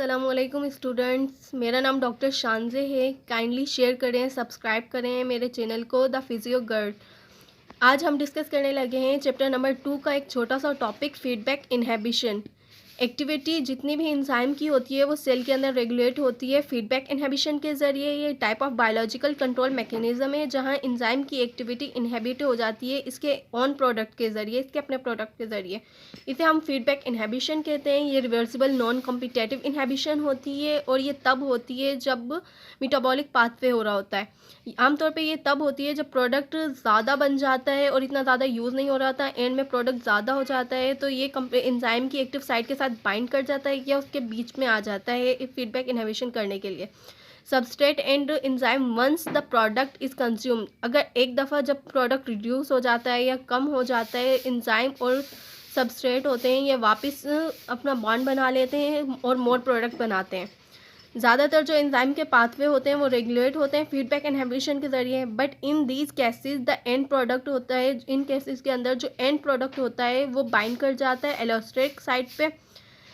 अस्सलामुअलैकुम स्टूडेंट्स, मेरा नाम डॉक्टर शानजे है। काइंडली शेयर करें, सब्सक्राइब करें मेरे चैनल को द फिजियो गर्ल। आज हम डिस्कस करने लगे हैं चैप्टर नंबर 2 का एक छोटा सा टॉपिक, फीडबैक इनहिबिशन। एक्टिविटी जितनी भी इंजाइम की होती है वो सेल के अंदर रेगुलेट होती है फीडबैक इनहिबिशन के ज़रिए। ये type of biological control mechanism है जहां इंजाइम की एक्टिविटी इनहिबिट हो जाती है इसके ऑन प्रोडक्ट के ज़रिए, इसके अपने प्रोडक्ट के ज़रिए। इसे हम फीडबैक इनहिबिशन कहते हैं। ये रिवर्सिबल नॉन कॉम्पिटेटिव इनहिबिशन होती है और ये तब होती है जब मेटाबॉलिक पाथवे हो रहा होता है। आमतौर पे ये तब होती है जब प्रोडक्ट ज़्यादा बन जाता है और इतना ज़्यादा यूज़ नहीं हो रहा था, एंड में प्रोडक्ट ज़्यादा हो जाता है तो ये एंजाइम की एक्टिव साइट के साथ बाइंड कर जाता है या उसके बीच में आ जाता है फीडबैक इनहिबिशन करने के लिए। Substrate and enzyme once the product is consumed, अगर एक दफ़ा जब प्रोडक्ट रिड्यूस हो जाता है या कम हो जाता है, एंजाइम और सबस्ट्रेट होते हैं ये वापस अपना बॉन्ड बना लेते हैं और मोर प्रोडक्ट बनाते हैं। ज़्यादातर जो एंजाइम के पाथवे होते हैं वो रेगुलेट होते हैं फीडबैक इनहिबिशन के ज़रिए, but in these cases the end product होता है, इन केसेस के अंदर जो एंड प्रोडक्ट होता है वो बाइंड कर जाता है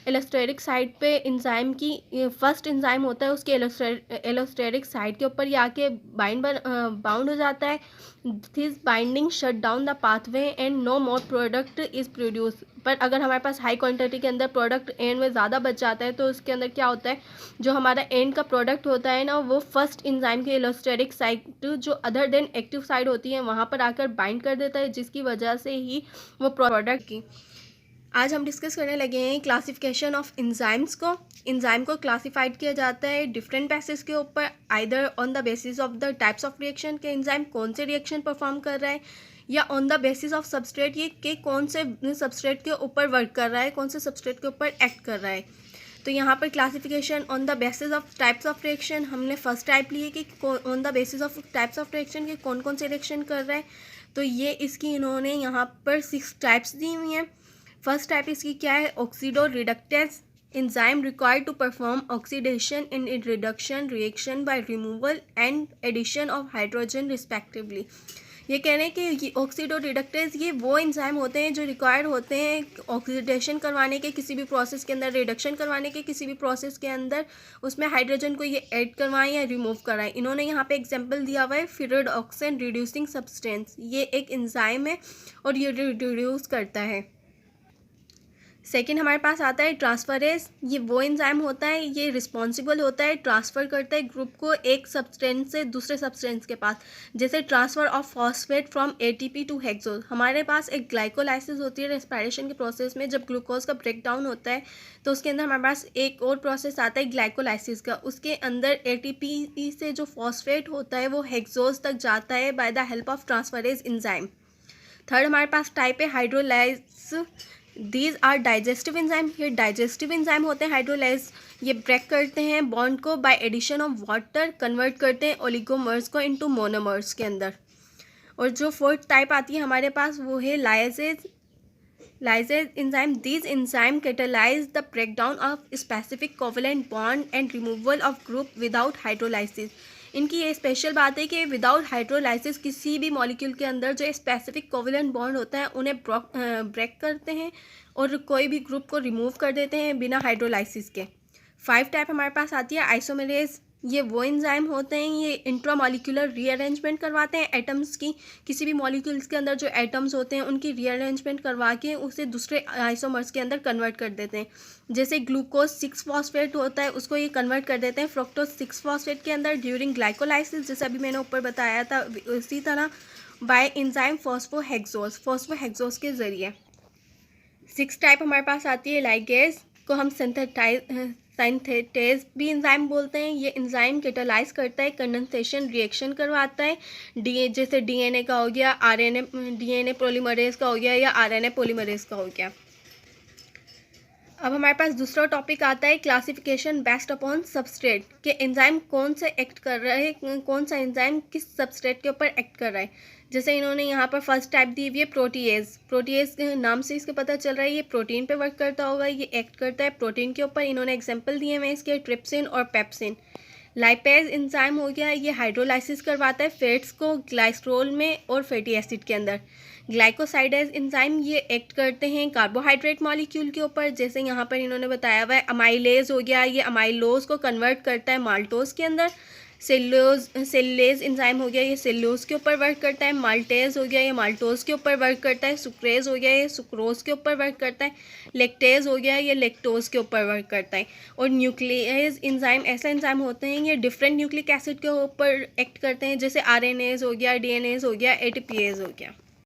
एलोस्टेरिक साइड पे एंजाइम की फर्स्ट एंजाइम होता है उसके एलोस्टेरिक साइड के ऊपर ये आके बाउंड हो जाता है। This binding shut down the pathway and no more product is produce. पर अगर हमारे पास हाई क्वांटिटी के अंदर प्रोडक्ट एंड में ज़्यादा बच जाता है तो उसके अंदर क्या होता है, जो हमारा एंड का प्रोडक्ट होता है ना वो फर्स्ट एंजाइम के एलोस्टेरिक साइड जो अदर देन एक्टिव साइड होती है वहाँ पर आकर बाइंड कर देता है, जिसकी वजह से ही वो प्रोडक्ट की। आज हम डिस्कस करने लगे हैं क्लासिफिकेशन ऑफ एंजाइम्स को। एंजाइम को क्लासिफाइड किया जाता है डिफरेंट बेसिस के ऊपर, either on the basis of the types of reaction के एंजाइम कौन से रिएक्शन परफॉर्म कर रहा है, या on the basis of substrate ये कि कौन से सबस्ट्रेट के ऊपर वर्क कर रहा है, कौन से सबस्ट्रेट के ऊपर एक्ट कर रहा है। तो यहाँ पर classification on the basis of types of reaction, हमने फर्स्ट टाइप ली है कि on the basis of types of reaction के कौन कौन से रिएक्शन कर रहा है। तो ये इसकी इन्होंने यहाँ पर 6 टाइप्स दी हुई हैं। फर्स्ट टाइप इसकी क्या है, oxidoreductase enzyme required to perform oxidation in reduction reaction by removal and addition of hydrogen respectively. ये कह रहे हैं कि ऑक्सीडो रिडक्टेज ये वो एंजाइम होते हैं जो रिक्वायर्ड होते हैं ऑक्सीडेशन करवाने के किसी भी प्रोसेस के अंदर, रिडक्शन करवाने के किसी भी प्रोसेस के अंदर, उसमें हाइड्रोजन को ये ऐड करवाएं या रिमूव कराएं। इन्होंने यहाँ पे एग्जांपल दिया हुआ है फिरिडॉक्सिन रिड्यूसिंग सब्सटेंस, ये एक एंजाइम है और ये रिड्यूस करता है। सेकेंड हमारे पास आता है ट्रांसफरेज, ये वो एंजाइम होता है, ये रिस्पॉन्सिबल होता है, ट्रांसफ़र करता है ग्रुप को एक सब्सटेंस से दूसरे सब्सटेंस के पास, जैसे transfer of phosphate from ATP to hexose. हमारे पास एक ग्लाइकोलाइसिस होती है रेस्पिरेशन के प्रोसेस में, जब ग्लूकोज का ब्रेक डाउन होता है तो उसके अंदर हमारे पास एक और प्रोसेस आता है ग्लाइकोलाइसिस का, उसके अंदर एटीपी से जो फॉस्फेट होता है वो हेक्सोज तक जाता है by the help of transferase enzyme. Third हमारे पास टाइप है hydrolase, these are digestive enzyme, ये डाइजेस्टिव एंजाइम होते हैं हाइड्रोलाइज, ये ब्रेक करते हैं बॉन्ड को by addition of water, convert करते हैं ओलिगोमर्स को इनटू मोनोमर्स के अंदर। और जो फोर्थ टाइप आती है हमारे पास वो है lyses enzyme, these enzyme catalyse the breakdown of specific covalent bond and removal of group without hydrolysis. इनकी ये स्पेशल बात है कि विदाउट हाइड्रोलाइसिस किसी भी मॉलिक्यूल के अंदर जो स्पेसिफिक कोवलेंट बॉन्ड होता है उन्हें ब्रेक करते हैं और कोई भी ग्रुप को रिमूव कर देते हैं बिना हाइड्रोलाइसिस के। 5 टाइप हमारे पास आती है आइसोमेरेज, ये वो एंजाइम होते हैं, ये इंट्रामॉलिक्यूलर रीअरेंजमेंट करवाते हैं एटम्स की, किसी भी मॉलिक्यूल्स के अंदर जो एटम्स होते हैं उनकी रीअरेंजमेंट करवा के उसे दूसरे आइसोमर्स के अंदर कन्वर्ट कर देते हैं। जैसे ग्लूकोज 6 फॉस्फेट होता है उसको ये कन्वर्ट कर देते हैं फ्रक्टोज 6 फॉस्फेट के अंदर ड्यूरिंग ग्लाइकोलाइसिस, जैसे अभी मैंने ऊपर बताया था। इसी तरह बाय एंजाइम फॉस्फोहेक्सोज के ज़रिए। 6 टाइप हमारे पास आती है लाइगेज, को हम सिंथेटेज भी एंजाइम बोलते हैं। ये एंजाइम कैटालाइज करता है कंडेंसेशन रिएक्शन करवाता है, जैसे डीएनए का हो गया, आरएनए, डीएनए पॉलीमरेज का हो गया या आरएनए पॉलीमरेज का हो गया। अब हमारे पास दूसरा टॉपिक आता है क्लासिफिकेशन बेस्ड अपॉन सबस्ट्रेट, के एंजाइम कौन से एक्ट कर रहा है, कौन सा एंजाइम किस सबस्ट्रेट के ऊपर एक्ट कर रहा है। जैसे इन्होंने यहाँ पर फर्स्ट टाइप दी हुई है प्रोटीएज के नाम से इसके पता चल रहा है ये प्रोटीन पे वर्क करता होगा, ये एक्ट करता है प्रोटीन के ऊपर। इन्होंने एग्जांपल दिए हैं इसके ट्रिप्सिन और पेप्सिन। लाइपेज एंजाइम हो गया, ये हाइड्रोलाइसिस करवाता है फैट्स को ग्लाइस्ट्रोल में और फैटी एसिड के अंदर। ग्लाइकोसाइडेज एंजाइम ये एक्ट करते हैं कार्बोहाइड्रेट मॉलिक्यूल के ऊपर, जैसे यहाँ पर इन्होंने बताया हुआ है अमाइलेज हो गया, ये अमाइलोज को कन्वर्ट करता है माल्टोज के अंदर। सेल्यूलेज एंजाइम हो गया, ये सेल्यूलोज के ऊपर वर्क करता है। माल्टेज हो गया, ये माल्टोज के ऊपर वर्क करता है। सुक्रेज हो गया, ये सुक्रोज के ऊपर वर्क करता है। लेक्टेज हो गया, ये लेक्टोज के ऊपर वर्क करता है। और न्यूक्लियस एंजाइम ऐसा एंजाइम होते हैं, ये डिफरेंट न्यूक्लिक एसिड के ऊपर एक्ट करते हैं, जैसे आरएनएज हो गया, डीएनएज हो गया, एटीपीएज हो गया।